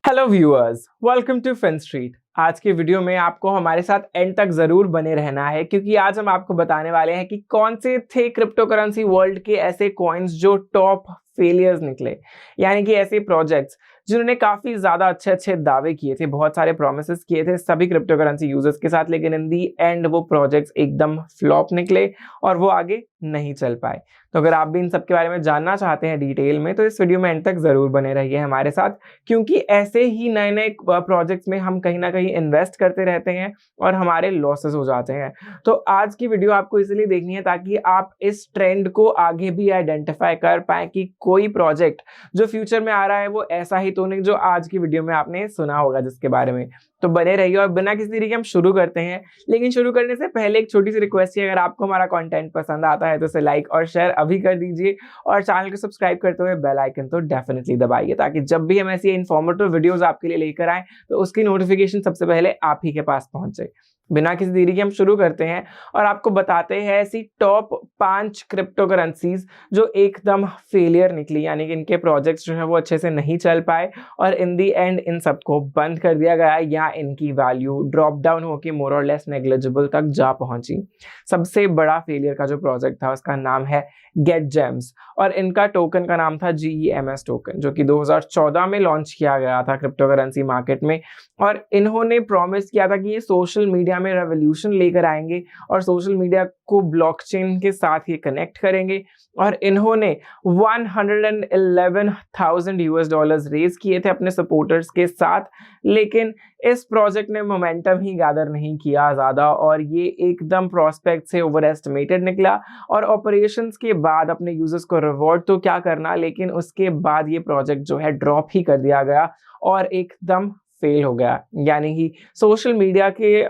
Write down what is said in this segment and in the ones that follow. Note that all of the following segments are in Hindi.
Hello viewers, welcome to Fin Street. आज की वीडियो में आपको हमारे साथ एंड तक जरूर बने रहना है, क्योंकि आज हम आपको बताने वाले हैं कि कौन से थे क्रिप्टो करेंसी वर्ल्ड के ऐसे कॉइन्स जो टॉप फेलियर्स निकले, यानी कि ऐसे प्रोजेक्ट्स जिन्होंने काफी ज्यादा अच्छे अच्छे दावे किए थे, बहुत सारे प्रोमिसेस किए थे सभी क्रिप्टो करेंसी यूजर्स के साथ, लेकिन इन दी एंड वो प्रोजेक्ट्स एकदम फ्लॉप निकले और वो आगे नहीं चल पाए। तो अगर आप भी इन सब के बारे में जानना चाहते हैं डिटेल में, तो इस वीडियो में एंड तक जरूर बने रहिए हमारे साथ, क्योंकि ऐसे ही नए नए प्रोजेक्ट्स में हम कहीं ना कहीं इन्वेस्ट करते रहते हैं और हमारे लॉसेस हो जाते हैं। तो आज की वीडियो आपको इसलिए देखनी है ताकि आप इस ट्रेंड को आगे भी आइडेंटिफाई कर पाए कि कोई प्रोजेक्ट जो फ्यूचर में आ रहा है वो ऐसा ही तो नहीं जो आज की वीडियो में आपने सुना होगा जिसके बारे में। तो बने रहिए और बिना किसी देरी के हम शुरू करते हैं। लेकिन शुरू करने से पहले एक छोटी सी रिक्वेस्ट है, अगर आपको हमारा कंटेंट पसंद आता है तो इसे लाइक और शेयर अभी कर दीजिए, और चैनल को सब्सक्राइब करते हुए बेल आइकन तो डेफिनेटली दबाइए, ताकि जब भी हम ऐसी इन्फॉर्मेटिव वीडियोस आपके लिए लेकर आए तो उसकी नोटिफिकेशन सबसे पहले आप ही के पास पहुंचे। बिना किसी देरी के हम शुरू करते हैं और आपको बताते हैं ऐसी टॉप 5 क्रिप्टो करेंसीज जो एकदम फेलियर निकली, यानी कि इनके प्रोजेक्ट्स जो है वो अच्छे से नहीं चल पाए और इन दी एंड इन सबको बंद कर दिया गया या इनकी वैल्यू ड्रॉप डाउन होकर मोर और लेस नेग्लिजिबल तक जा पहुंची। सबसे बड़ा फेलियर का जो प्रोजेक्ट था उसका नाम है गेट जेम्स, और इनका टोकन का नाम था GEMS टोकन, जो कि 2014 में लॉन्च किया गया था क्रिप्टो करेंसी मार्केट में। और इन्होंने प्रॉमिस किया था कि ये सोशल मीडिया में रेवोल्यूशन लेकर आएंगे और सोशल मीडिया को ब्लॉकचेन के साथ ही कनेक्ट करेंगे, और इन्होंने $111,000 रेज किए थे अपने सपोर्टर्स के साथ। लेकिन इस प्रोजेक्ट ने मोमेंटम ही गैदर नहीं किया ज्यादा, और ये एकदम प्रोस्पेक्ट से ओवर एस्टिमेटेड निकला। और ऑपरेशंस के बाद अपने यूजर्स को रिवॉर्ड तो क्या करना, लेकिन उसके बाद ये प्रोजेक्ट जो है ड्रॉप ही कर दिया गया और एकदम फेल हो गया। यानी कि सोशल मीडिया के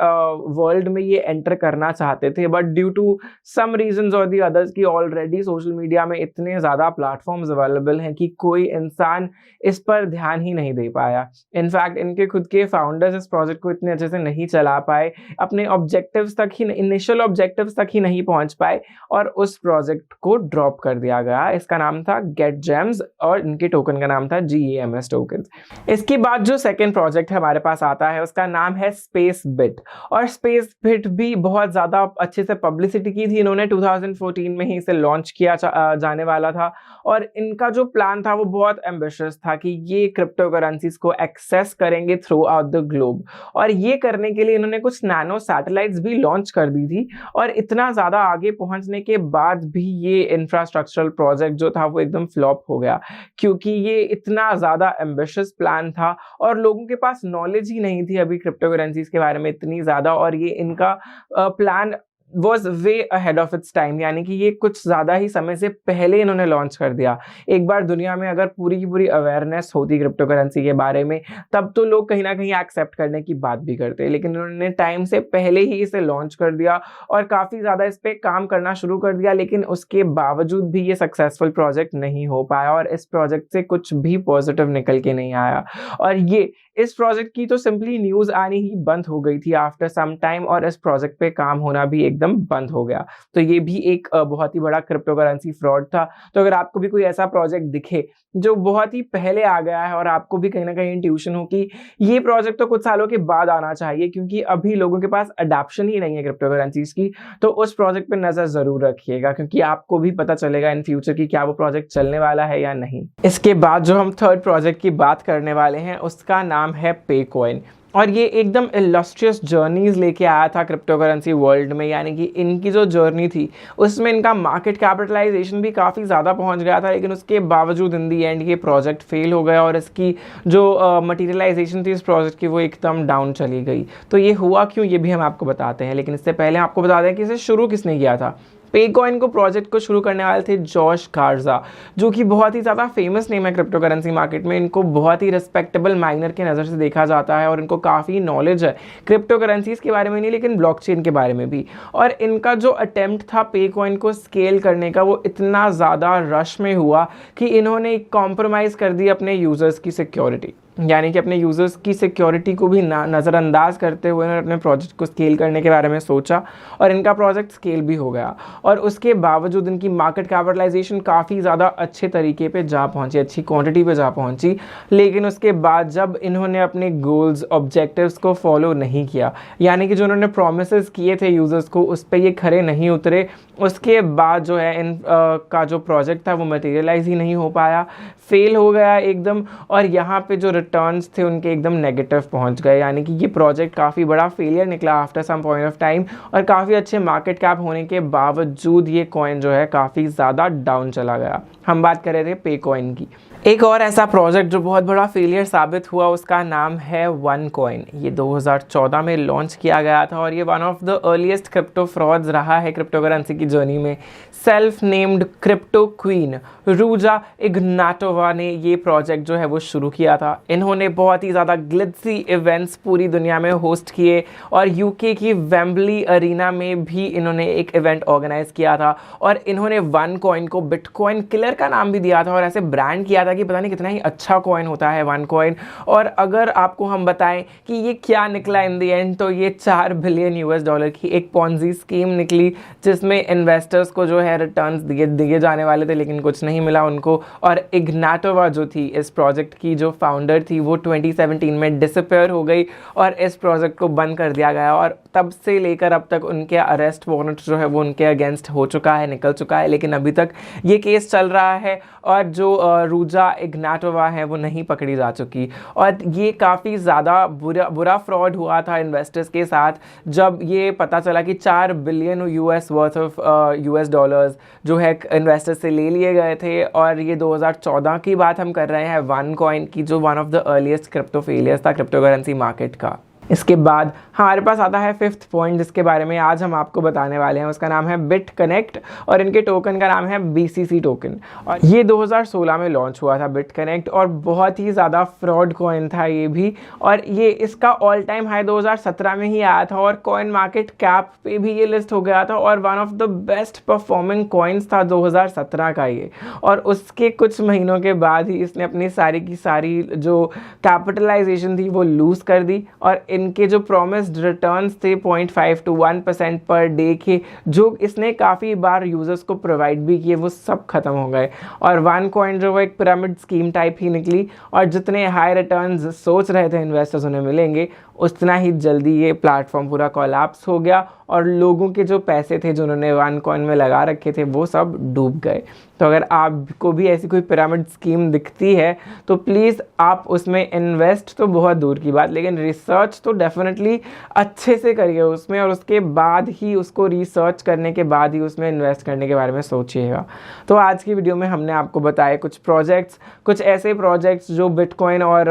वर्ल्ड में ये एंटर करना चाहते थे, but due to some reasons और दी अदर्स की ऑलरेडी सोशल मीडिया में इतने ज़्यादा प्लेटफॉर्म्स अवेलेबल हैं कि कोई इंसान इस पर ध्यान ही नहीं दे पाया। इनफैक्ट इनके खुद के फाउंडर्स इस प्रोजेक्ट को इतने अच्छे से नहीं चला पाए, अपने ऑब्जेक्टिव्स तक ही, इनिशियल ऑब्जेक्टिव्स तक ही नहीं पहुंच पाए, और उस प्रोजेक्ट को ड्रॉप कर दिया गया। इसका नाम था गेट जेम्स और इनके टोकन का नाम था GEMS टोकन। इसके बाद जो सेकेंड प्रोजेक्ट हमारे पास आता है उसका नाम है स्पेस बिट, और स्पेस बिट भी बहुत ज्यादा अच्छे से पब्लिसिटी की थी इन्होंने। 2014 में ही इसे लॉन्च किया जाने वाला था, और इनका जो प्लान था वो बहुत एम्बिशियस था कि ये क्रिप्टो करेंसीज को एक्सेस करेंगे थ्रू आउट द ग्लोब। और ये करने के लिए इन्होंने कुछ नैनो सैटेलाइट्स भी लॉन्च कर दी थी, और इतना ज्यादा आगे पहुंचने के बाद भी ये इंफ्रास्ट्रक्चरल प्रोजेक्ट जो था वो एकदम फ्लॉप हो गया, क्योंकि ये इतना ज्यादा एम्बिशियस प्लान था और लोगों के पास नॉलेज ही नहीं थी अभी क्रिप्टो करेंसीज के बारे में इतनी ज्यादा। और ये इनका plan was way ahead of its time, यानी कि ये कुछ ज्यादा ही समय से पहले इन्होंने लॉन्च कर दिया। एक बार दुनिया में अगर पूरी की पूरी अवेयरनेस होती क्रिप्टो करेंसी के बारे में, तब तो लोग कहीं ना कहीं एक्सेप्ट करने की बात भी करते, लेकिन इन्होंने टाइम से पहले ही इसे लॉन्च कर दिया और काफी ज्यादा इस पे काम करना शुरू कर दिया। लेकिन उसके बावजूद भी ये सक्सेसफुल प्रोजेक्ट नहीं हो पाया, और इस प्रोजेक्ट से कुछ भी पॉजिटिव निकल के नहीं आया। और ये इस प्रोजेक्ट की तो सिंपली न्यूज आनी ही बंद हो गई थी आफ्टर सम टाइम, और इस प्रोजेक्ट पे काम होना भी एकदम बंद हो गया। तो ये भी एक बहुत ही बड़ा क्रिप्टो करेंसी फ्रॉड था। तो अगर आपको भी कोई ऐसा प्रोजेक्ट दिखे जो बहुत ही पहले आ गया है और आपको भी कहीं ना कहीं इंट्यूशन हो कि ये प्रोजेक्ट तो कुछ सालों के बाद आना चाहिए, क्योंकि अभी लोगों के पास अडॉप्शन ही नहीं है क्रिप्टो करेंसीज की, तो उस प्रोजेक्ट पे नजर जरूर रखिएगा, क्योंकि आपको भी पता चलेगा इन फ्यूचर की क्या वो प्रोजेक्ट चलने वाला है या नहीं। इसके बाद जो हम थर्ड प्रोजेक्ट की बात करने वाले हैं उसका नाम है पेकॉइन, और ये एकदम इलस्ट्रियस जर्नीज लेके आया था क्रिप्टो करेंसी वर्ल्ड में। यानी कि इनकी जो जर्नी थी उसमें इनका मार्केट कैपिटलाइजेशन भी काफ़ी ज़्यादा पहुंच गया था, लेकिन उसके बावजूद इन दी एंड ये प्रोजेक्ट फेल हो गया, और इसकी जो मटेरियलाइजेशन थी इस प्रोजेक्ट की वो एकदम डाउन चली गई। तो ये हुआ क्यों, ये भी हम आपको बताते हैं, लेकिन इससे पहले आपको बता दें कि इसे शुरू किसने किया था। पेकॉइन को प्रोजेक्ट को शुरू करने वाले थे जॉश गार्जा, जो कि बहुत ही ज़्यादा फेमस नेम है क्रिप्टो करेंसी मार्केट में। इनको बहुत ही रिस्पेक्टेबल माइनर के नज़र से देखा जाता है, और इनको काफ़ी नॉलेज है क्रिप्टो करेंसीज के बारे में नहीं, लेकिन ब्लॉकचेन के बारे में भी। और इनका जो अटेम्प्ट था पेकॉइन को स्केल करने का वो इतना ज़्यादा रश में हुआ कि इन्होंने कॉम्प्रोमाइज़ कर दी अपने यूज़र्स की सिक्योरिटी। यानी कि अपने यूज़र्स की सिक्योरिटी को भी नज़रअंदाज करते हुए उन्होंने अपने प्रोजेक्ट को स्केल करने के बारे में सोचा और इनका प्रोजेक्ट स्केल भी हो गया। और उसके बावजूद इनकी मार्केट कैपिटलाइजेशन काफ़ी ज़्यादा अच्छे तरीके पे जा पहुंची, अच्छी क्वांटिटी पे जा पहुंची। लेकिन उसके बाद जब इन्होंने अपने गोल्स ऑब्जेक्टिव्स को फॉलो नहीं किया, यानी कि जो उन्होंने प्रोमिसेस किए थे यूज़र्स को उस पर ये खरे नहीं उतरे, उसके बाद जो है इन का जो प्रोजेक्ट था वो मटेरियलाइज ही नहीं हो पाया, फेल हो गया एकदम। और यहाँ पे जो रिटर्न्स थे उनके एकदम नेगेटिव पहुँच गए, यानी कि ये प्रोजेक्ट काफ़ी बड़ा फेलियर निकला after some point of time. और काफ़ी अच्छे मार्केट कैप होने के बावजूद ये कॉइन जो है काफ़ी ज़्यादा डाउन चला गया। हम बात कर रहे थे पे कॉइन की। एक और ऐसा प्रोजेक्ट जो बहुत बड़ा फेलियर साबित हुआ उसका नाम है वन कॉइन। ये 2014 में लॉन्च किया गया था और ये one of the earliest crypto frauds रहा है क्रिप्टो करेंसी की जर्नी में। Self named crypto queen Ruja Ignatova ने ये प्रोजेक्ट जो है वो शुरू किया था। इन्होंने बहुत ही ज़्यादा ग्लिट्सी इवेंट्स पूरी दुनिया में होस्ट किए और यूके की वेम्बली अरीना में भी इन्होंने एक इवेंट ऑर्गेनाइज किया था। और इन्होंने वन कॉइन को बिटकॉइन किलर का नाम भी दिया था और ऐसे ब्रांड किया था कि पता नहीं कितना ही अच्छा कॉइन होता है वन कॉइन। और अगर आपको हम बताएं कि ये क्या निकला इन द एंड, तो ये $4 बिलियन की एक पॉन्जी स्कीम निकली जिसमें इन्वेस्टर्स को जो है रिटर्न्स दिए जाने वाले थे, लेकिन कुछ नहीं मिला उनको। और इग्नाटोवा जो थी इस प्रोजेक्ट की जो फाउंडर थी वो 2017 में डिसअपीयर हो गई और इस प्रोजेक्ट को बंद कर दिया गया। और तब से लेकर अब तक उनके अरेस्ट वारंट जो है वो उनके अगेंस्ट हो चुका है, निकल चुका है, लेकिन अभी तक ये केस चल रहा है और जो रूजा इग्नाटोवा है वो नहीं पकड़ी जा चुकी। और ये काफ़ी ज़्यादा बुरा फ्रॉड हुआ था इन्वेस्टर्स के साथ जब ये पता चला कि $4 billion worth of US dollars जो है इन्वेस्टर्स से ले लिए गए थे। और ये 2014 की बात हम कर रहे हैं वन कॉइन की, जो one of the earliest crypto failures था क्रिप्टो करेंसी मार्केट का। इसके बाद हमारे पास आता है फिफ्थ पॉइंट जिसके बारे में आज हम आपको बताने वाले हैं। उसका नाम है बिट कनेक्ट और इनके टोकन का नाम है BCC टोकन। और ये 2016 में लॉन्च हुआ था बिट कनेक्ट और बहुत ही ज़्यादा फ्रॉड कॉइन था ये भी। और ये इसका ऑल टाइम हाई 2017 में ही आया था और कॉइन मार्केट कैप पे भी ये लिस्ट हो गया था और one of the best performing coins था 2017 का ये। और उसके कुछ महीनों के बाद ही इसने अपनी सारी की सारी जो कैपिटलाइजेशन थी वो लूज़ कर दी और इनके जो प्रॉमिस्ड रिटर्न्स थे 0.5 to 1% पर डे के, जो इसने काफ़ी बार यूजर्स को प्रोवाइड भी किए, वो सब खत्म हो गए। और वन कॉइन जो वो एक पिरामिड स्कीम टाइप ही निकली और जितने हाई रिटर्न्स सोच रहे थे इन्वेस्टर्स उन्हें मिलेंगे, उतना ही जल्दी ये प्लेटफॉर्म पूरा कोलैप्स हो गया और लोगों के जो पैसे थे जो उन्होंने वन कॉइन में लगा रखे थे वो सब डूब गए। तो अगर आपको भी ऐसी कोई पिरामिड स्कीम दिखती है तो प्लीज़ आप उसमें इन्वेस्ट तो बहुत दूर की बात, लेकिन रिसर्च तो डेफिनेटली अच्छे से करिए उसमें और उसके बाद ही उसको रिसर्च करने के बाद ही उसमें इन्वेस्ट करने के बारे में सोचिएगा। तो आज की वीडियो में हमने आपको बताया कुछ प्रोजेक्ट्स, कुछ ऐसे प्रोजेक्ट्स जो बिटकॉइन और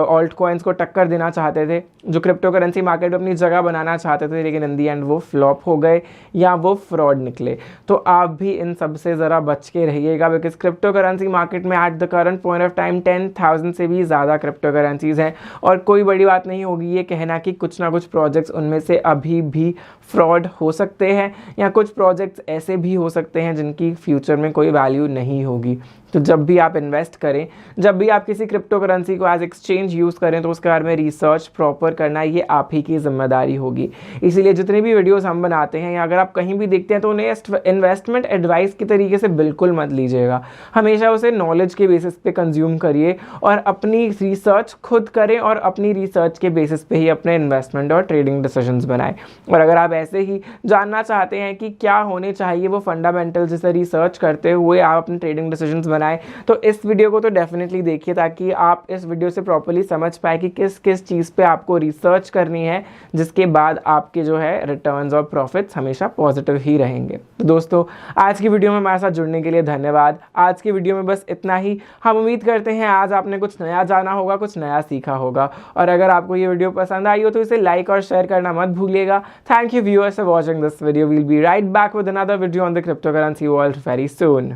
ऑल्ट कॉइन्स को टक्कर देना चाहते थे, जो क्रिप्टो करेंसी मार्केट में अपनी जगह बनाना चाहते थे, लेकिन इन दी एंड वो फ्लॉप हो गए या वो फ्रॉड निकले। तो आप भी इन सब से ज़रा बच के रहिएगा बिकॉज क्रिप्टो करेंसी मार्केट में at the current point of time 10,000 से भी ज़्यादा क्रिप्टो करेंसीज हैं। और कोई बड़ी बात नहीं होगी ये कहना कि कुछ ना कुछ प्रोजेक्ट्स उनमें से अभी भी फ्रॉड हो सकते हैं या कुछ प्रोजेक्ट्स ऐसे भी हो सकते हैं जिनकी फ्यूचर में कोई वैल्यू नहीं होगी। तो जब भी आप इन्वेस्ट करें, जब भी आप किसी क्रिप्टो करेंसी को एज एक्सचेंज यूज़ करें, तो उसके बारे में रिसर्च प्रॉपर करना ये आप ही की जिम्मेदारी होगी। इसीलिए जितनी भी वीडियोस हम बनाते हैं या अगर आप कहीं भी देखते हैं तो उन्हें इन्वेस्टमेंट एडवाइस की तरीके से बिल्कुल मत लीजिएगा। हमेशा उसे नॉलेज के बेसिस पे कंज्यूम करिए और अपनी रिसर्च खुद करें और अपनी रिसर्च के बेसिस पे ही अपने इन्वेस्टमेंट और ट्रेडिंग डिसीजंस बनाएं। और अगर आप ऐसे ही जानना चाहते हैं कि क्या होने चाहिए वो फंडामेंटल जिसे रिसर्च करते हुए आप अपने ट्रेडिंग डिसीजंस बनाएं, तो इस वीडियो को तो डेफिनेटली देखिए ताकि आप इस वीडियो से प्रॉपर्ली समझ पाए कि किस किस चीज़ पे आपको रिसर्च करनी है, जिसके बाद आपके जो है रिटर्न्स और प्रॉफिट्स हमेशा पॉजिटिव ही रहेंगे। तो दोस्तों आज की वीडियो में हमारे साथ जुड़ने के लिए धन्यवाद। आज की वीडियो में बस इतना ही। हम उम्मीद करते हैं आज आपने कुछ नया जाना होगा, कुछ नया सीखा होगा। और अगर आपको ये वीडियो पसंद आई हो तो इसे लाइक और शेयर करना मत भूलिएगा। Thank you viewers for watching this video. We'll be right back with another video on the crypto currency world very soon.